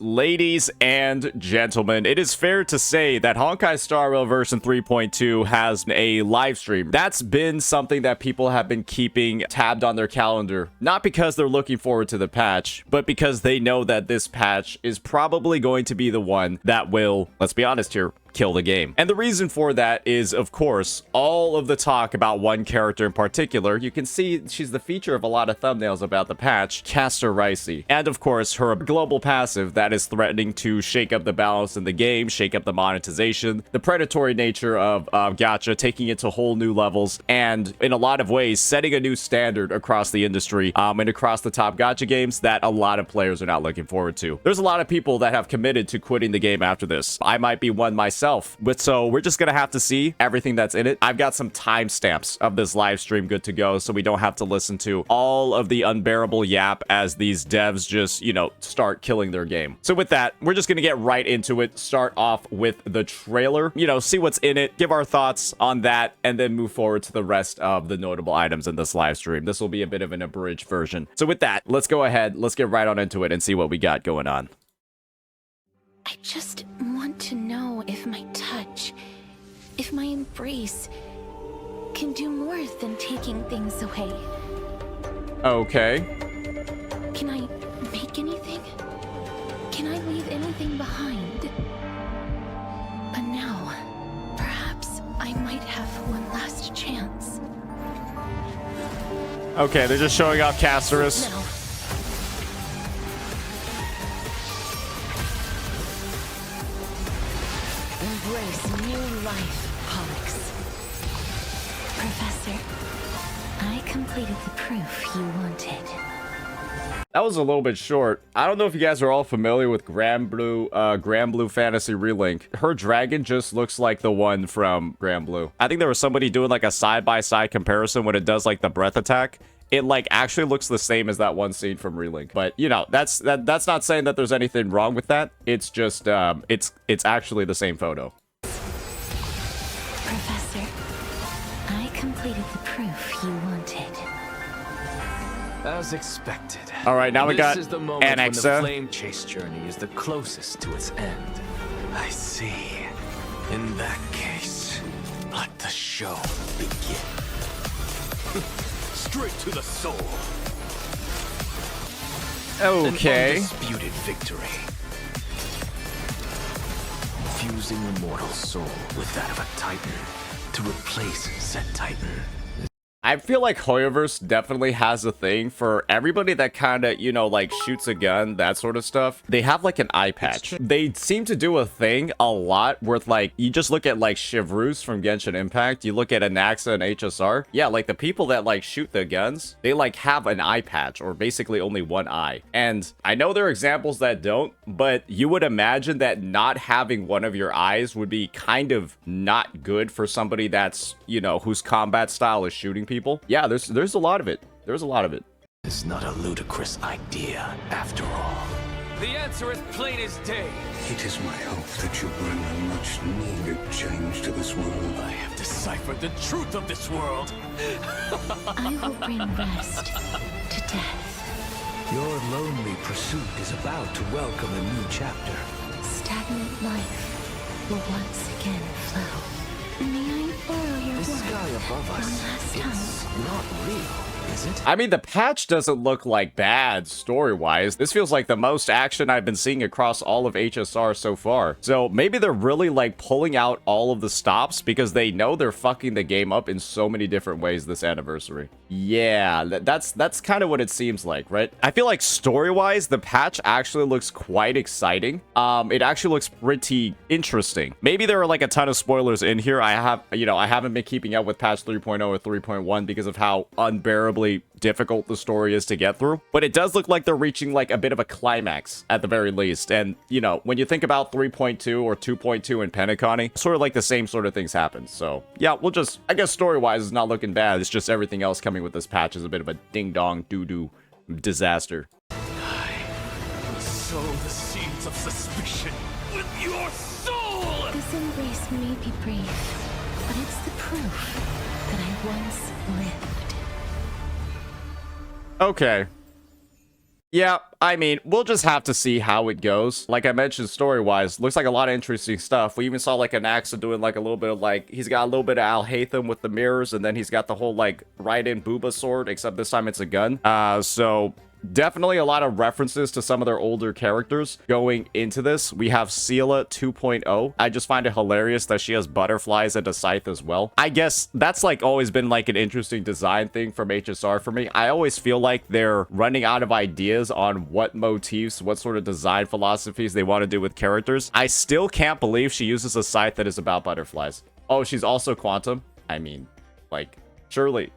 Ladies and gentlemen, it is fair to say that Honkai Star Rail version 3.2 has a live stream. That's been something that people have been keeping tabbed on their calendar, not because they're looking forward to the patch, but because they know that this patch is probably going to be the one that will, let's be honest here, kill the game. And the reason for that is, of course, all of the talk about one character in particular. You can see she's the feature of a lot of thumbnails about the patch, Castorice. And of course, her global passive that is threatening to shake up the balance in the game, shake up the monetization, the predatory nature of gacha, taking it to whole new levels, and in a lot of ways, setting a new standard across the industry and across the top gacha games that a lot of players are not looking forward to. There's a lot of people that have committed to quitting the game after this. I might be one myself. But so we're just gonna have to see everything that's in it. I've got some timestamps of this live stream good to go, so we don't have to listen to all of the unbearable yap as these devs just, you know, start killing their game. So with that, we're just gonna get right into it. Start off with the trailer, you know, see what's in it, give our thoughts on that, and then move forward to the rest of the notable items in this live stream. This will be a bit of an abridged version. So with that, let's go ahead, let's get right on into it and see what we got going on. I just want to know if my touch, if my embrace, can do more than taking things away. Okay. Can I make anything? Can I leave anything behind? But now, perhaps I might have one last chance. Okay, they're just showing off Castorice. No. Embrace new life, Pollux. Professor, I completed the proof you wanted. That was a little bit short. I don't know if you guys are all familiar with Grand Blue Fantasy Relink. Her dragon just looks like the one from Grand Blue. I think there was somebody doing like a side-by-side comparison when it does like the breath attack. It like actually looks the same as that one scene from Relink. But you know, that's not saying that there's anything wrong with that. It's just it's actually the same photo. Professor, I completed the proof you wanted. As expected. All right, now we got This is the moment when the Annexa. flame chase journey is the closest to its end. I see. In that case, let the show begin. Straight to the soul. Okay. An undisputed victory. Fusing a mortal soul with that of a titan to replace said titan. I feel like Hoyoverse definitely has a thing for everybody that kind of, you know, like shoots a gun, that sort of stuff. They have like an eye patch. They seem to do a thing a lot where like, you just look at like Chevreuse from Genshin Impact, you look at Anaxa and HSR. Yeah, like the people that like shoot the guns, they like have an eye patch or basically only one eye. And I know there are examples that don't, but you would imagine that not having one of your eyes would be kind of not good for somebody that's, you know, whose combat style is shooting people. Yeah, there's a lot of it. There's a lot of it. It's not a ludicrous idea, after all. The answer is plain as day. It is my hope that you bring a much needed change to this world. I have deciphered the truth of this world. I will bring rest to death. Your lonely pursuit is about to welcome a new chapter. Stagnant life will once again flow. May I borrow your The word sky above one us, last time? it's not real, is it? I mean, the patch doesn't look like bad story-wise. This feels like the most action I've been seeing across all of HSR so far. So maybe they're really like pulling out all of the stops because they know they're fucking the game up in so many different ways this anniversary. Yeah, that's kind of what it seems like, right? I feel like story-wise, the patch actually looks quite exciting. It actually looks pretty interesting. Maybe there are like a ton of spoilers in here. I haven't been keeping up with patch 3.0 or 3.1 because of how unbearably difficult the story is to get through, but it does look like they're reaching like a bit of a climax at the very least. And you know, when you think about 3.2 or 2.2 in Penacony, sort of like the same sort of things happen. So yeah, we'll just, I guess story-wise is not looking bad. It's just everything else coming with this patch is a bit of a ding-dong doo-doo disaster. I will sow the seeds of suspicion with your soul! This embrace may be brief, but it's the proof that I once lived. Okay. Yeah, I mean, we'll just have to see how it goes. Like I mentioned, story-wise, looks like a lot of interesting stuff. We even saw like an Axa doing like a little bit of like, he's got a little bit of Al-Hatham with the mirrors, and then he's got the whole like right-in Booba sword, except this time it's a gun. So definitely a lot of references to some of their older characters going into this. We have Seela 2.0. I just find it hilarious that she has butterflies and a scythe as well. I guess that's like always been like an interesting design thing from HSR for me. I always feel like they're running out of ideas on what motifs, what sort of design philosophies they want to do with characters. I still can't believe she uses a scythe that is about butterflies. Oh, she's also quantum. I mean, like, surely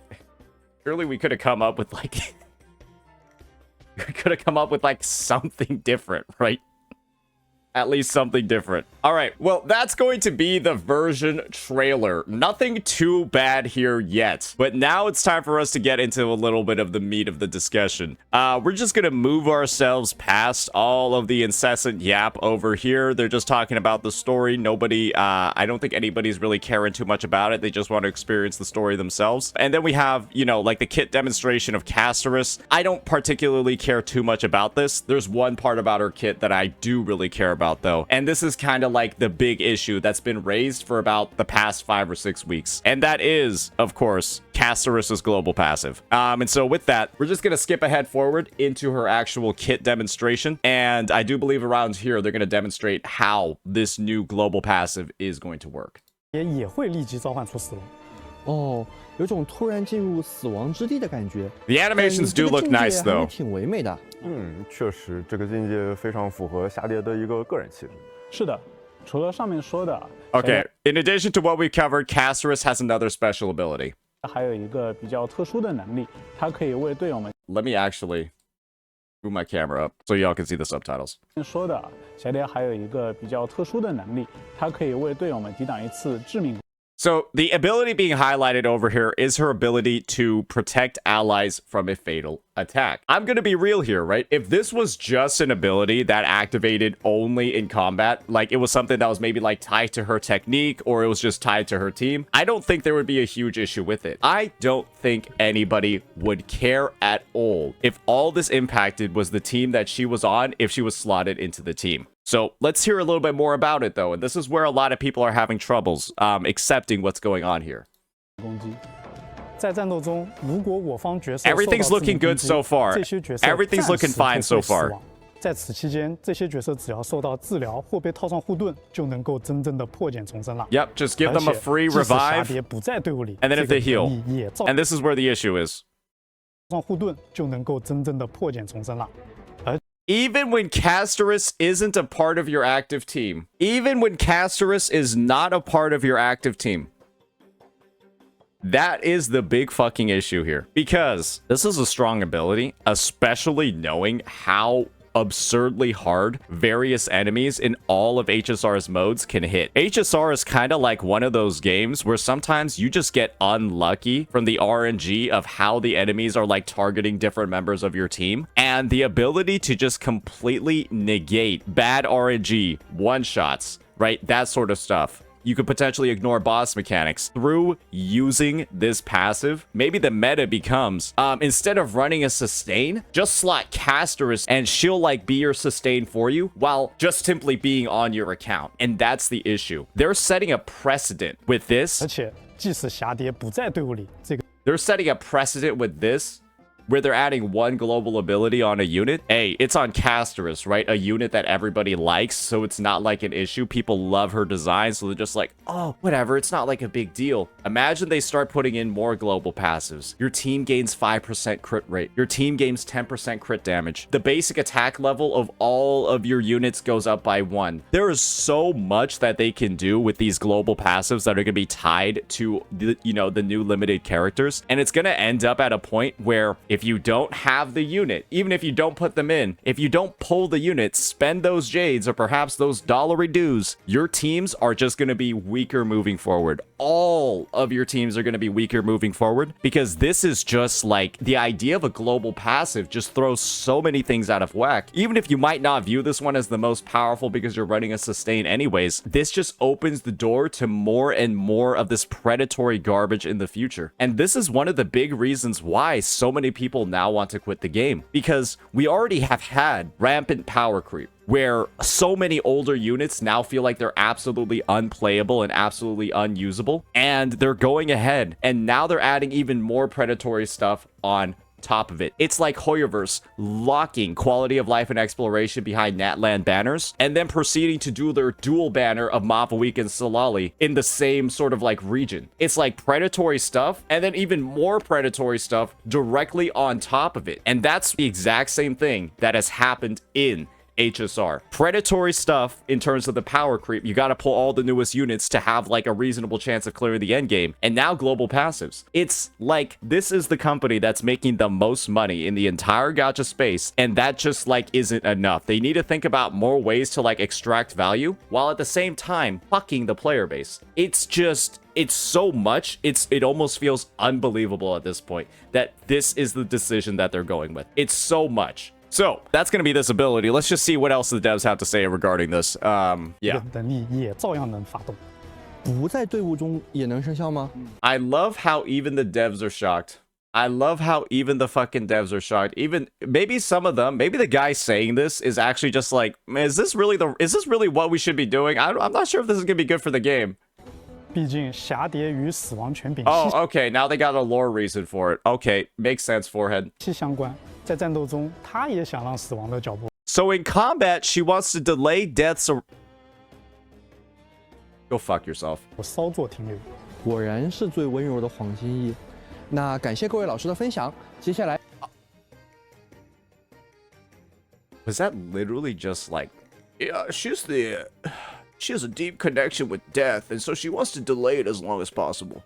we could have come up with like we could have come up with like something different, right? At least something different. All right, well, that's going to be the version trailer. Nothing too bad here yet, but now it's time for us to get into a little bit of the meat of the discussion. We're just gonna move ourselves past all of the incessant yap over here. They're just talking about the story. Nobody, I don't think anybody's really caring too much about it. They just want to experience the story themselves. And then we have, you know, like the kit demonstration of Castorice. I don't particularly care too much about this. There's one part about her kit that I do really care about though, and this is kind of like the big issue that's been raised for about the past 5 or 6 weeks, and that is, of course, Castorice's global passive. And so with that, we're just gonna skip ahead forward into her actual kit demonstration, and I do believe around here they're gonna demonstrate how this new global passive is going to work. 也会立即召唤出死亡。哦，有种突然进入死亡之地的感觉。The animations do look nice though. 挺唯美的。确实，这个境界非常符合霞蝶的一个个人气质。是的，除了上面说的。Okay, in addition to what we covered, Castorice has another special ability. 还有一个比较特殊的能力，它可以为队友们。Let me actually move my camera up so y'all can see the subtitles. 说的，霞蝶还有一个比较特殊的能力，它可以为队友们抵挡一次致命。 So the ability being highlighted over here is her ability to protect allies from a fatal attack. I'm going to be real here, right? If this was just an ability that activated only in combat, like it was something that was maybe like tied to her technique or it was just tied to her team, I don't think there would be a huge issue with it. I don't think anybody would care at all if all this impacted was the team that she was on if she was slotted into the team. So let's hear a little bit more about it though, and this is where a lot of people are having troubles accepting what's going on here. 攻击。在战斗中，如果我方角色 Everything's looking good so far. 这些角色 Everything's looking fine so far. 在此期间，这些角色只要受到治疗或被套上护盾，就能够真正的破茧重生了。Yep, just give them a free revive. 不在队伍里 And then if they heal, and this is where the issue is. 上护盾就能够真正的破茧重生了。 Even when Castorice isn't a part of your active team, even when Castorice is not a part of your active team, that is the big fucking issue here. Because this is a strong ability, especially knowing how absurdly hard various enemies in all of HSR's modes can hit. HSR is kind of like one of those games where sometimes you just get unlucky from the RNG of how the enemies are like targeting different members of your team, and the ability to just completely negate bad RNG, one-shots, right? That sort of stuff. You could potentially ignore boss mechanics through using this passive. Maybe the meta becomes, instead of running a sustain, just slot Castorice and she'll like be your sustain for you while just simply being on your account. And that's the issue. They're setting a precedent with this. 而且，即使霞蝶不在队伍里，这个 They're setting a precedent with this where they're adding one global ability on a unit. Hey, it's on Castorice, right? A unit that everybody likes, so it's not like an issue. People love her design, so they're just like, oh, whatever, it's not like a big deal. Imagine they start putting in more global passives. Your team gains 5% crit rate. Your team gains 10% crit damage. The basic attack level of all of your units goes up by 1. There is so much that they can do with these global passives that are going to be tied to the, you know, the new limited characters, and it's going to end up at a point where if you don't have the unit, even if you don't put them in, if you don't pull the unit, spend those jades or perhaps those dollary dues, your teams are just going to be weaker moving forward. all of your teams are going to be weaker moving forward, because this is just like the idea of a global passive just throws so many things out of whack. Even if you might not view this one as the most powerful because you're running a sustain anyways, this just opens the door to more and more of this predatory garbage in the future. And this is one of the big reasons why so many people now want to quit the game, because we already have had rampant power creep, where so many older units now feel like they're absolutely unplayable and absolutely unusable, and they're going ahead and now they're adding even more predatory stuff on top of it. It's like Hoyoverse locking quality of life and exploration behind Natland banners and then proceeding to do their dual banner of Mavawik and Solali in the same sort of like region. It's like predatory stuff and then even more predatory stuff directly on top of it. And that's the exact same thing that has happened in HSR. Predatory stuff in terms of the power creep. You got to pull all the newest units to have like a reasonable chance of clearing the end game. And now global passives. It's like this is the company that's making the most money in the entire gacha space, and that just like isn't enough. They need to think about more ways to like extract value while at the same time fucking the player base. It's so much. It almost feels unbelievable at this point that this is the decision that they're going with. It's so much. So that's going to be this ability. Let's just see what else the devs have to say regarding this. Yeah. 能力也照样能发动。不在队伍中也能生效吗？ I love how even the devs are shocked. I love how even the fucking devs are shocked. Even maybe some of them, maybe the guy saying this is actually just like, is this really what we should be doing? I'm not sure if this is going to be good for the game. 毕竟蛱蝶与死亡权柄 Oh, okay. Now they got a lore reason for it. Okay, makes sense, Forehead. 息息相关，在战斗中，他也想让死亡的脚步。 So in combat, she wants to delay deaths. Go fuck yourself. 稍作停留。果然是最温柔的黄心逸。那感谢各位老师的分享，接下来 Was that literally just like, yeah, she has a deep connection with death, and so she wants to delay it as long as possible.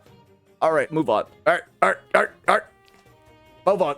All right, move on. All right. Move on.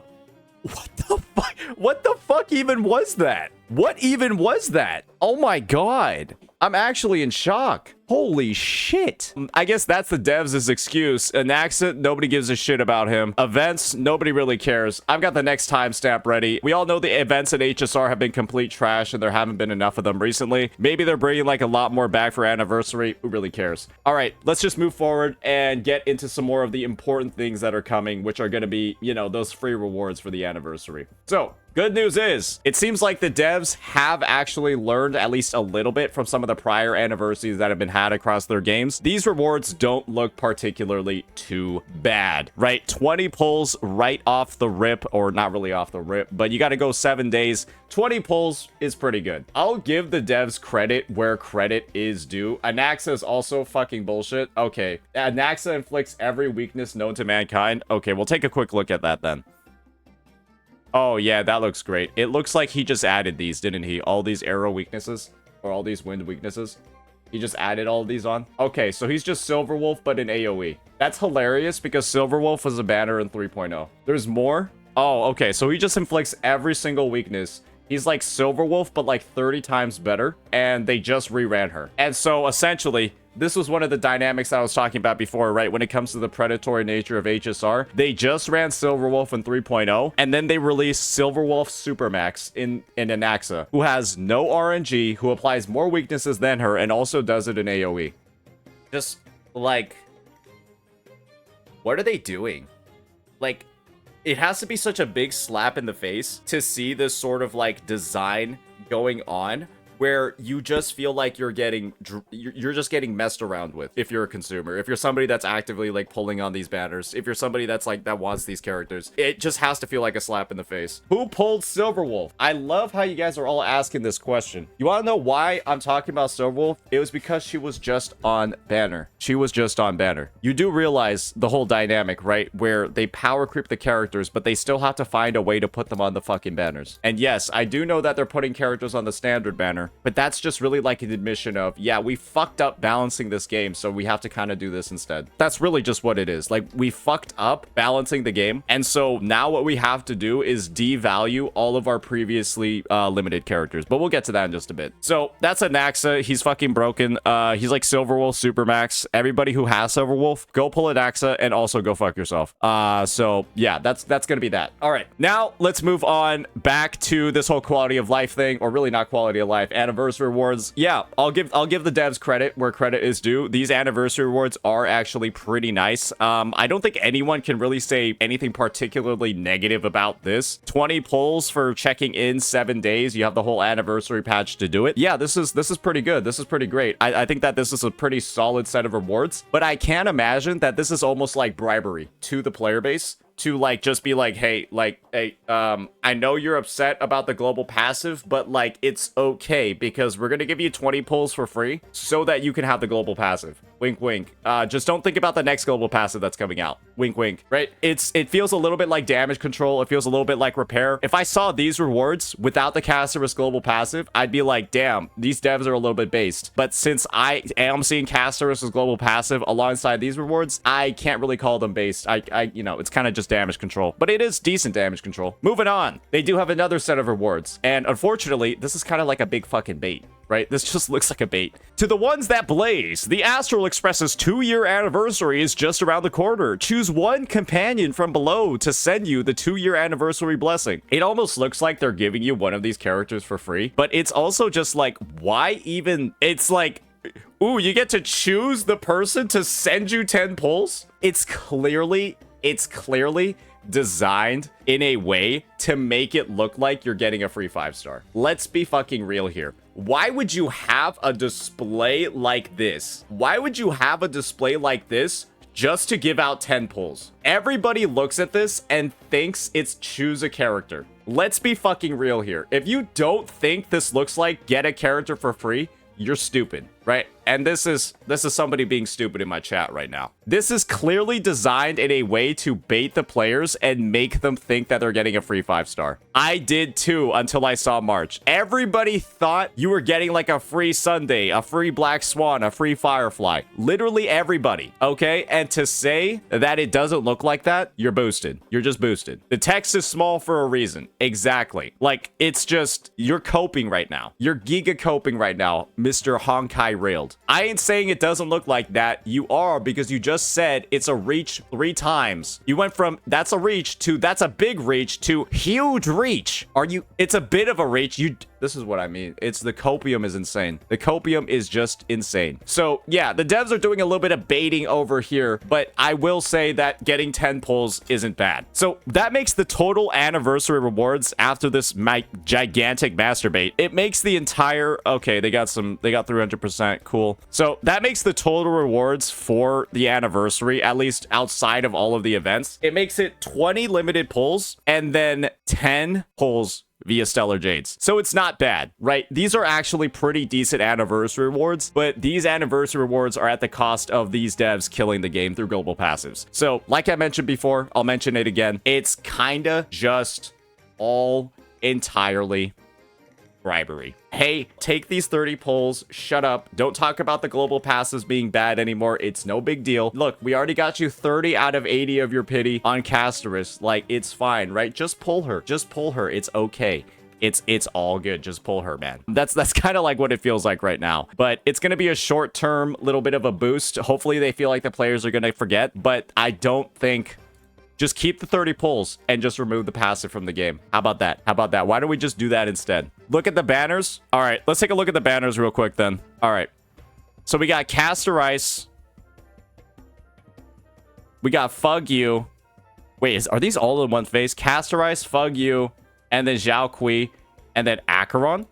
What the fuck? What the fuck even was that? What even was that? Oh my god. I'm actually in shock. Holy shit. I guess that's the devs' excuse. An accent, nobody gives a shit about him. Events, nobody really cares. I've got the next timestamp ready. We all know the events at HSR have been complete trash and there haven't been enough of them recently. Maybe they're bringing like a lot more back for anniversary. Who really cares? All right, let's just move forward and get into some more of the important things that are coming, which are going to be, you know, those free rewards for the anniversary. So, good news is, it seems like the devs have actually learned at least a little bit from some of the prior anniversaries that have been had across their games. These rewards don't look particularly too bad, right? 20 pulls right off the rip, or not really off the rip, but you got to go 7 days. 20 pulls is pretty good. I'll give the devs credit where credit is due. Anaxa is also fucking bullshit. Okay, Anaxa inflicts every weakness known to mankind. Okay, we'll take a quick look at that then. Oh, yeah, that looks great. It looks like he just added these, didn't he? All these arrow weaknesses, or all these wind weaknesses. He just added all of these on. Okay, so he's just Silverwolf, but in AoE. That's hilarious because Silverwolf was a banner in 3.0. There's more? Oh, okay, so he just inflicts every single weakness. He's like Silverwolf, but like 30 times better, and they just reran her. And so, essentially, this was one of the dynamics I was talking about before, right? When it comes to the predatory nature of HSR, they just ran Silverwolf in 3.0, and then they released Silverwolf Supermax in Anaxa, who has no RNG, who applies more weaknesses than her, and also does it in AoE. Just, like, what are they doing? Like, it has to be such a big slap in the face to see this sort of, like, design going on, where you just feel like you're just getting messed around with if you're a consumer. If you're somebody that's actively like pulling on these banners, if you're somebody that's like that wants these characters, it just has to feel like a slap in the face. Who pulled Silverwolf? I love how you guys are all asking this question. You want to know why I'm talking about Silverwolf? It was because she was just on banner. She was just on banner. You do realize the whole dynamic, right? Where they power creep the characters, but they still have to find a way to put them on the fucking banners. And yes, I do know that they're putting characters on the standard banner, here. But that's just really like an admission of, yeah, we fucked up balancing this game, so we have to kind of do this instead. That's really just what it is. Like, we fucked up balancing the game, and so now what we have to do is devalue all of our previously limited characters. But we'll get to that in just a bit. So that's a Naxa. He's fucking broken. He's like Silverwolf Supermax. Everybody who has Silverwolf, go pull a Naxa and also go fuck yourself. So yeah, that's gonna be that. All right, now let's move on back to this whole quality of life thing, or really not quality of life, anniversary rewards. Yeah, I'll give the devs credit where credit is due. These anniversary rewards are actually pretty nice. I don't think anyone can really say anything particularly negative about this. 20 pulls for checking in 7 days. You have the whole anniversary patch to do it. Yeah, this is pretty good. This is pretty great. I think that this is a pretty solid set of rewards, but I can imagine that this is almost like bribery to the player base, to like just be like, hey, I know you're upset about the global passive, but like it's okay because we're gonna give you 20 pulls for free so that you can have the global passive. Wink, wink. Just don't think about the next global passive that's coming out. Wink, wink. Right? It feels a little bit like damage control. It feels a little bit like repair. If I saw these rewards without the Castorice global passive, I'd be like, damn, these devs are a little bit based. But since I am seeing Castorice's global passive alongside these rewards, I can't really call them based. You know, it's kind of just damage control, but it is decent damage control. Moving on, they do have another set of rewards, and unfortunately, this is kind of like a big fucking bait. Right? This just looks like a bait. To the ones that blaze, the Astral Express's 2-year anniversary is just around the corner. Choose one companion from below to send you the 2-year anniversary blessing. It almost looks like they're giving you one of these characters for free, but it's also just like, why even? It's like, ooh, you get to choose the person to send you 10 pulls? It's clearly designed in a way to make it look like you're getting a free 5-star. Let's be fucking real here. Why would you have a display like this? Why would you have a display like this just to give out 10 pulls? Everybody looks at this and thinks it's choose a character. Let's be fucking real here. If you don't think this looks like get a character for free, you're stupid, right? And this is somebody being stupid in my chat right now. This is clearly designed in a way to bait the players and make them think that they're getting a free 5-star. I did too until I saw March. Everybody thought you were getting like a free Sunday, a free Black Swan, a free Firefly. Literally everybody, okay? And to say that it doesn't look like that, you're boosted. You're just boosted. The text is small for a reason. Exactly. Like, it's just, you're coping right now. You're giga coping right now, Mr. Honkai Railed. I ain't saying it doesn't look like that. You are, because you just said it's a reach 3 times. You went from that's a reach to that's a big reach to huge reach. It's a bit of a reach. This is what I mean. It's the copium is insane. The copium is just insane. So yeah, the devs are doing a little bit of baiting over here, but I will say that getting 10 pulls isn't bad. So that makes the total anniversary rewards after this gigantic masturbate. It makes the entire, okay, they got 300%, cool. So that makes the total rewards for the anniversary, at least outside of all of the events, it makes it 20 limited pulls and then 10 pulls via Stellar Jades. So it's not bad, right? These are actually pretty decent anniversary rewards, but these anniversary rewards are at the cost of these devs killing the game through global passives. So like I mentioned before, I'll mention it again. It's kinda just all entirely bribery. Hey, take these 30 pulls, shut up, don't talk about the global passives being bad anymore, it's no big deal. Look, we already got you 30 out of 80 of your pity on Castorice, like, it's fine, right? Just pull her, it's okay. It's all good. Just pull her, man. That's kind of like what it feels like right now. But it's going to be a short-term little bit of a boost. Hopefully they feel like the players are going to forget, but I don't think... Just keep the 30 pulls and just remove the passive from the game. How about that? How about that? Why don't we just do that instead? Look at the banners. All right, let's take a look at the banners real quick then. All right. So we got Castorice. We got Fug You. Wait, are these all in one face? Castorice, Fug You, and then Zhao Kui, and then Acheron?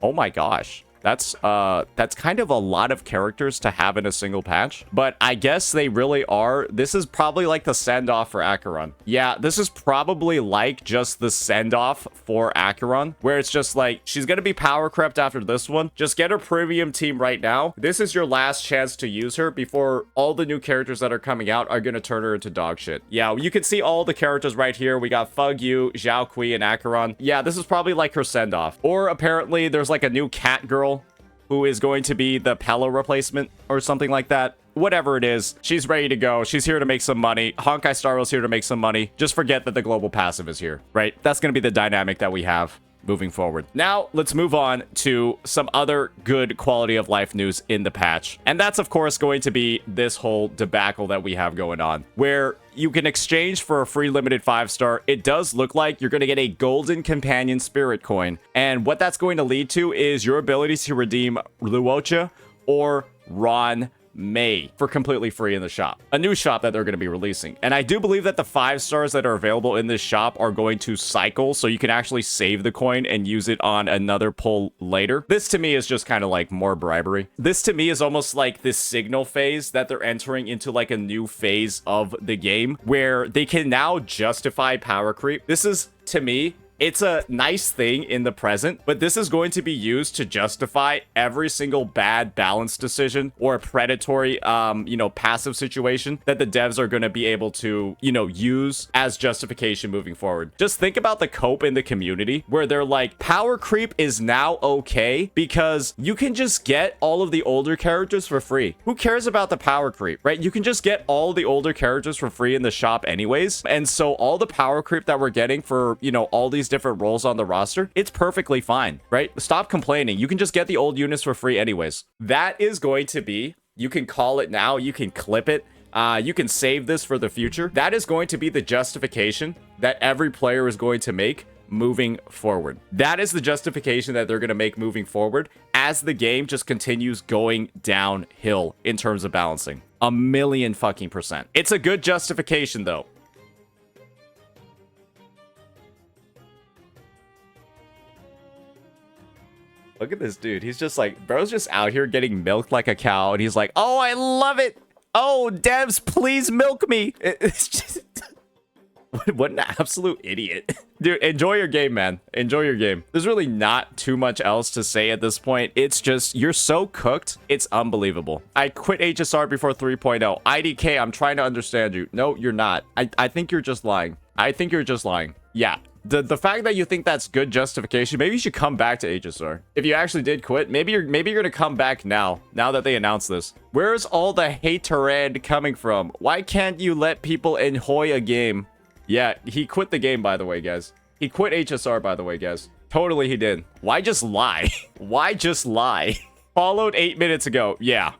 Oh my gosh. That's kind of a lot of characters to have in a single patch. But I guess they really are. This is probably like the send-off for Acheron. Yeah, this is probably like just the send-off for Acheron, where it's just like, she's gonna be power crept after this one. Just get her premium team right now. This is your last chance to use her before all the new characters that are coming out are gonna turn her into dog shit. Yeah, you can see all the characters right here. We got Fug Yu, Zhao Kui, and Acheron. Yeah, this is probably like her send-off. Or apparently there's like a new cat girl who is going to be the Pello replacement or something like that. Whatever it is, she's ready to go. She's here to make some money. Honkai Star Rail's here to make some money. Just forget that the global passive is here, right? That's going to be the dynamic that we have moving forward. Now, let's move on to some other good quality of life news in the patch. And that's, of course, going to be this whole debacle that we have going on, where you can exchange for a free limited 5-star. It does look like you're going to get a golden companion spirit coin. And what that's going to lead to is your ability to redeem Luocha or Ron May for completely free in the shop. A new shop that they're going to be releasing. And I do believe that the 5-stars that are available in this shop are going to cycle, so you can actually save the coin and use it on another pull later. This to me is just kind of like more bribery. This to me is almost like this signal phase that they're entering into, like a new phase of the game where they can now justify power creep. This is, to me, it's a nice thing in the present, but this is going to be used to justify every single bad balance decision or predatory, passive situation that the devs are going to be able to, use as justification moving forward. Just think about the cope in the community where they're like, power creep is now okay because you can just get all of the older characters for free. Who cares about the power creep, right? You can just get all the older characters for free in the shop anyways. And so all the power creep that we're getting for, all these different roles on the roster, it's perfectly fine, right? Stop complaining. You can just get the old units for free anyways. That is going to be, you can call it now, you can clip it, you can save this for the future. That is going to be the justification that every player is going to make moving forward. That is the justification that they're going to make moving forward as the game just continues going downhill in terms of balancing. 1,000,000 fucking %. It's a good justification though. Look at this dude. He's just like, bro's just out here getting milked like a cow. And he's like, oh, I love it. Oh, devs, please milk me. It's just... What an absolute idiot. Dude, enjoy your game, man. Enjoy your game. There's really not too much else to say at this point. It's just, you're so cooked. It's unbelievable. I quit HSR before 3.0. IDK, I'm trying to understand you. No, you're not. I think you're just lying. I think you're just lying. Yeah. The fact that you think that's good justification, maybe you should come back to HSR. If you actually did quit, maybe you're gonna come back now that they announced this. Where's all the haterade coming from? Why can't you let people enjoy a game? Yeah, he quit the game, by the way, guys. He quit HSR, by the way, guys. Totally he did. Why just lie? Why just lie? Followed 8 minutes ago. Yeah.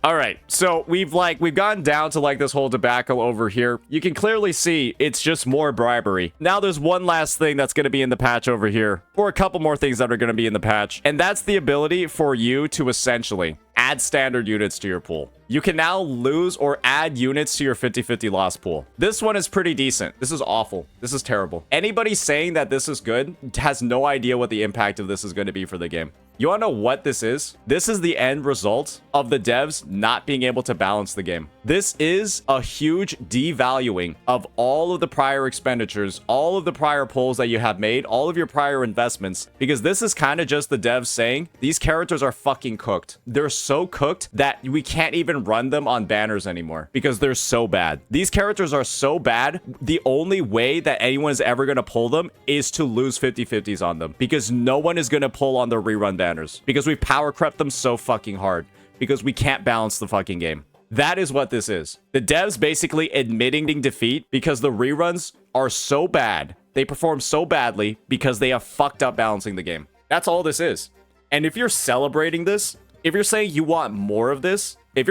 All right, so we've gone down to like this whole debacle over here. You can clearly see it's just more bribery. Now there's one last thing that's going to be in the patch over here, or a couple more things that are going to be in the patch, and that's the ability for you to essentially add standard units to your pool. You can now lose or add units to your 50-50 loss pool. This one is pretty decent. This is awful. This is terrible. Anybody saying that this is good has no idea what the impact of this is going to be for the game. You want to know what this is? This is the end result of the devs not being able to balance the game. This is a huge devaluing of all of the prior expenditures, all of the prior pulls that you have made, all of your prior investments, because this is kind of just the devs saying, these characters are fucking cooked. They're so cooked that we can't even run them on banners anymore because they're so bad. These characters are so bad, the only way that anyone is ever going to pull them is to lose 50-50s on them because no one is going to pull on the rerun banners because we power crept them so fucking hard because we can't balance the fucking game. That is what this is. The devs basically admitting defeat because the reruns are so bad. They perform so badly because they have fucked up balancing the game. That's all this is. And if you're celebrating this, if you're saying you want more of this, if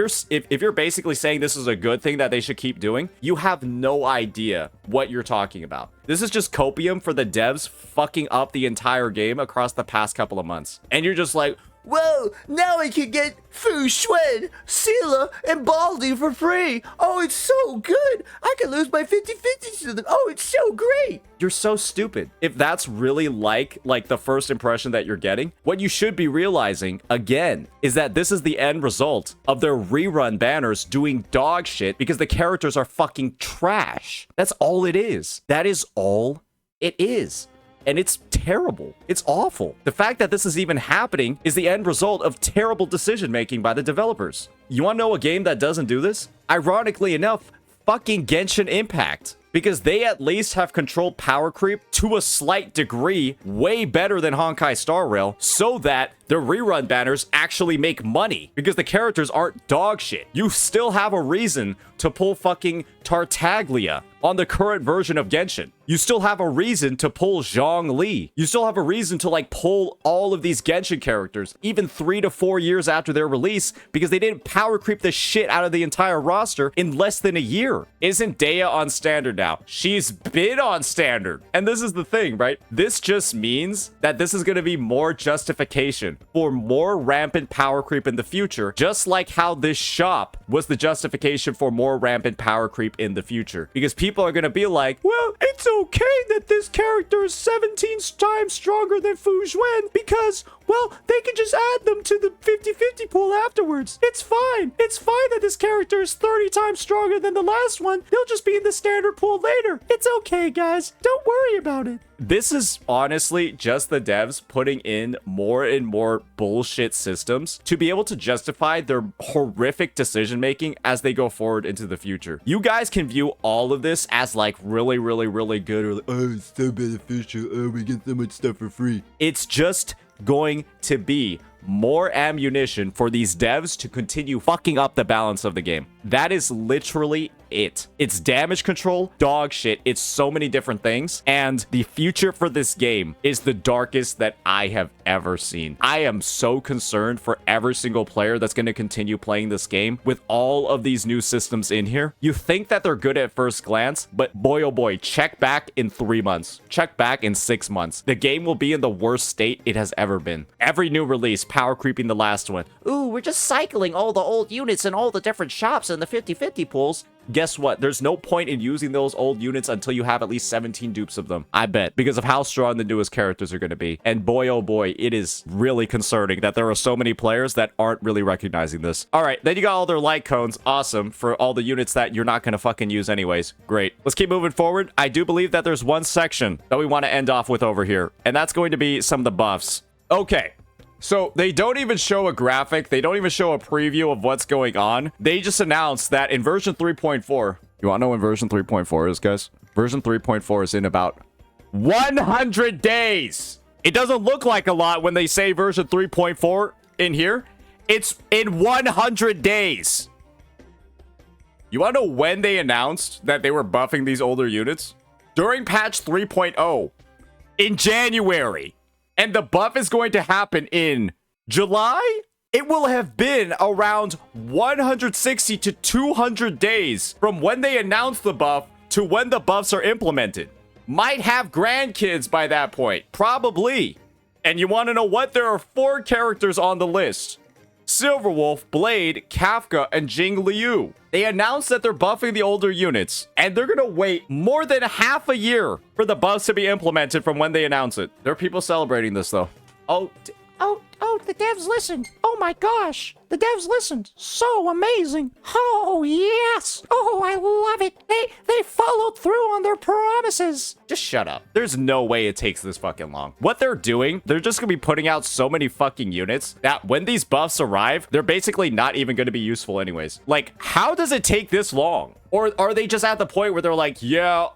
you're basically saying this is a good thing that they should keep doing, you have no idea what you're talking about. This is just copium for the devs fucking up the entire game across the past couple of months. And you're just like, Whoa, now I can get Fu Xuan, Sela, and Baldi for free. Oh, it's so good. I can lose my 50-50s to them. Oh, it's so great. You're so stupid. If that's really like the first impression that you're getting, what you should be realizing, again, is that this is the end result of their rerun banners doing dog shit because the characters are fucking trash. That's all it is. That is all it is. And it's terrible. It's awful. The fact that this is even happening is the end result of terrible decision making by the developers. You want to know a game that doesn't do this? Ironically enough, fucking Genshin Impact. Because they at least have controlled power creep to a slight degree way better than Honkai Star Rail, so that their rerun banners actually make money because the characters aren't dog shit. You still have a reason to pull fucking Tartaglia on the current version of Genshin. You still have a reason to pull Zhongli. You still have a reason to like pull all of these Genshin characters even 3 to 4 years after their release because they didn't power creep the shit out of the entire roster in less than a year. Isn't Dea on standard now? She's been on standard. And this is the thing, right? This just means that this is going to be more justification for more rampant power creep in the future, just like how this shop was the justification for more rampant power creep in the future. Because people are going to be like, well, it's okay that this character is 17 times stronger than Fu Xuan because, well, they can just add them to the 50-50 pool afterwards. It's fine. It's fine that this character is 30 times stronger than the last one. They'll just be in the standard pool later. It's okay, guys. Don't worry about it. This is honestly just the devs putting in more and more bullshit systems to be able to justify their horrific decision making as they go forward into the future. You guys can view all of this as like really, really, really good or like, oh, it's so beneficial. Oh, we get so much stuff for free. It's just going to be more ammunition for these devs to continue fucking up the balance of the game. That is literally it. It's damage control, dog shit. It's so many different things. And the future for this game is the darkest that I have ever seen. I am so concerned for every single player that's going to continue playing this game with all of these new systems in here. You think that they're good at first glance, but boy, oh boy, check back in 3 months. Check back in 6 months. The game will be in the worst state it has ever been. Every new release, power creeping the last one. Ooh, we're just cycling all the old units in all the different shops in the 50-50 pools. Guess what? There's no point in using those old units until you have at least 17 dupes of them. I bet. Because of how strong the newest characters are going to be. And boy, oh boy, it is really concerning that there are so many players that aren't really recognizing this. All right, then you got all their light cones. Awesome. For all the units that you're not going to fucking use anyways. Great. Let's keep moving forward. I do believe that there's one section that we want to end off with over here. And that's going to be some of the buffs. Okay. So they don't even show a graphic. They don't even show a preview of what's going on. They just announced that in version 3.4, you want to know when version 3.4 is, guys? Version 3.4 is in about 100 days. It doesn't look like a lot when they say version 3.4 in here. It's in 100 days. You want to know when they announced that they were buffing these older units? During patch 3.0 in January. And the buff is going to happen in July? It will have been around 160 to 200 days from when they announce the buff to when the buffs are implemented. Might have grandkids by that point. Probably. And you want to know what? There are 4 characters on the list. Silverwolf, Blade, Kafka, and Jing Liu. They announced that they're buffing the older units, and they're gonna wait more than half a year for the buffs to be implemented from when they announce it. There are people celebrating this, though. Oh, the devs listened. Oh my gosh. The devs listened. So amazing. Oh, yes. Oh, I love it. They followed through on their promises. Just shut up. There's no way it takes this fucking long. What they're doing, they're just gonna be putting out so many fucking units that when these buffs arrive, they're basically not even gonna be useful anyways. Like, how does it take this long? Or are they just at the point where they're like, yeah,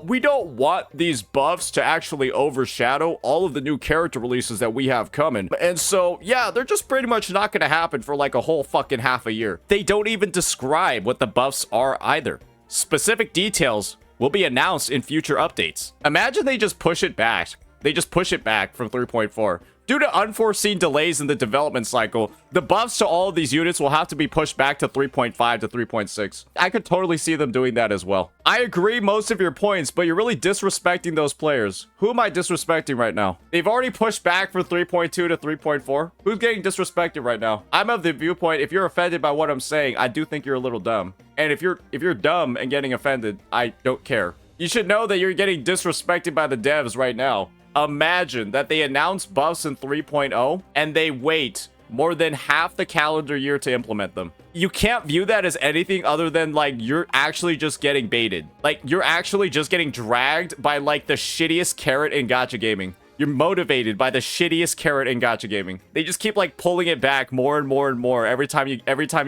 we don't want these buffs to actually overshadow all of the new character releases that we have coming. And so, yeah, they're just pretty much not going to happen for like a whole fucking half a year. They don't even describe what the buffs are either. Specific details will be announced in future updates. Imagine they just push it back. They just push it back from 3.4 Due to unforeseen delays in the development cycle, the buffs to all of these units will have to be pushed back to 3.5 to 3.6. I could totally see them doing that as well. I agree most of your points, but you're really disrespecting those players. Who am I disrespecting right now? They've already pushed back from 3.2 to 3.4. Who's getting disrespected right now? I'm of the viewpoint, if you're offended by what I'm saying, I do think you're a little dumb. And if you're dumb and getting offended, I don't care. You should know that you're getting disrespected by the devs right now. Imagine that they announce buffs in 3.0 and they wait more than half the calendar year to implement them. You can't view that as anything other than like you're actually just getting baited. Like you're actually just getting dragged by like the shittiest carrot in gacha gaming. You're motivated by the shittiest carrot in gacha gaming. They just keep like pulling it back more and more and more every time you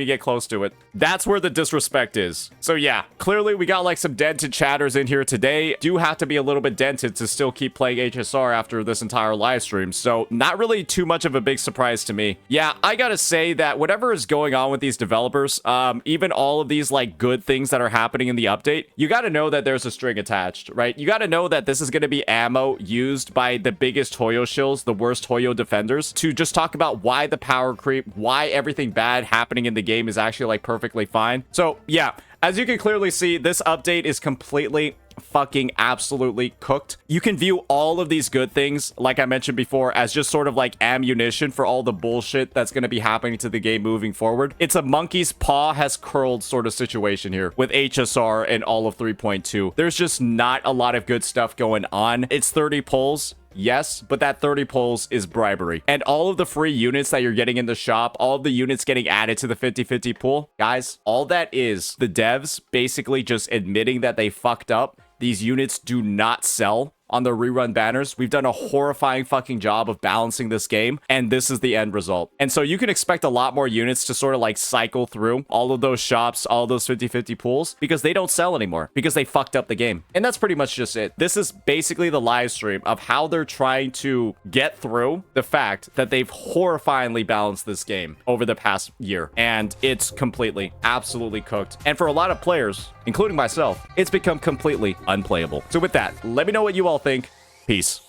get close to it. That's where the disrespect is. So yeah, clearly we got like some dented chatters in here today. Do have to be a little bit dented to still keep playing HSR after this entire live stream. So not really too much of a big surprise to me. Yeah, I gotta say that whatever is going on with these developers, even all of these like good things that are happening in the update, you gotta know that there's a string attached, right? You gotta know that this is gonna be ammo used by the biggest Hoyo shills, the worst Hoyo defenders, to just talk about why the power creep, why everything bad happening in the game is actually like perfectly fine. So yeah, as you can clearly see, this update is completely fucking absolutely cooked. You can view all of these good things, like I mentioned before, as just sort of like ammunition for all the bullshit that's going to be happening to the game moving forward. It's a monkey's paw has curled sort of situation here with HSR and all of 3.2. There's just not a lot of good stuff going on. It's 30 pulls. Yes, but that 30 pulls is bribery. And all of the free units that you're getting in the shop, all of the units getting added to the 50-50 pool, guys, all that is the devs basically just admitting that they fucked up. These units do not sell on the rerun banners. We've done a horrifying fucking job of balancing this game, and this is the end result. And so you can expect a lot more units to sort of like cycle through all of those shops, all those 50-50 pools, because they don't sell anymore, because they fucked up the game. And that's pretty much just it. This is basically the live stream of how they're trying to get through the fact that they've horrifyingly balanced this game over the past year. And it's completely, absolutely cooked. And for a lot of players, including myself, it's become completely unplayable. So with that, let me know what you all think. Peace.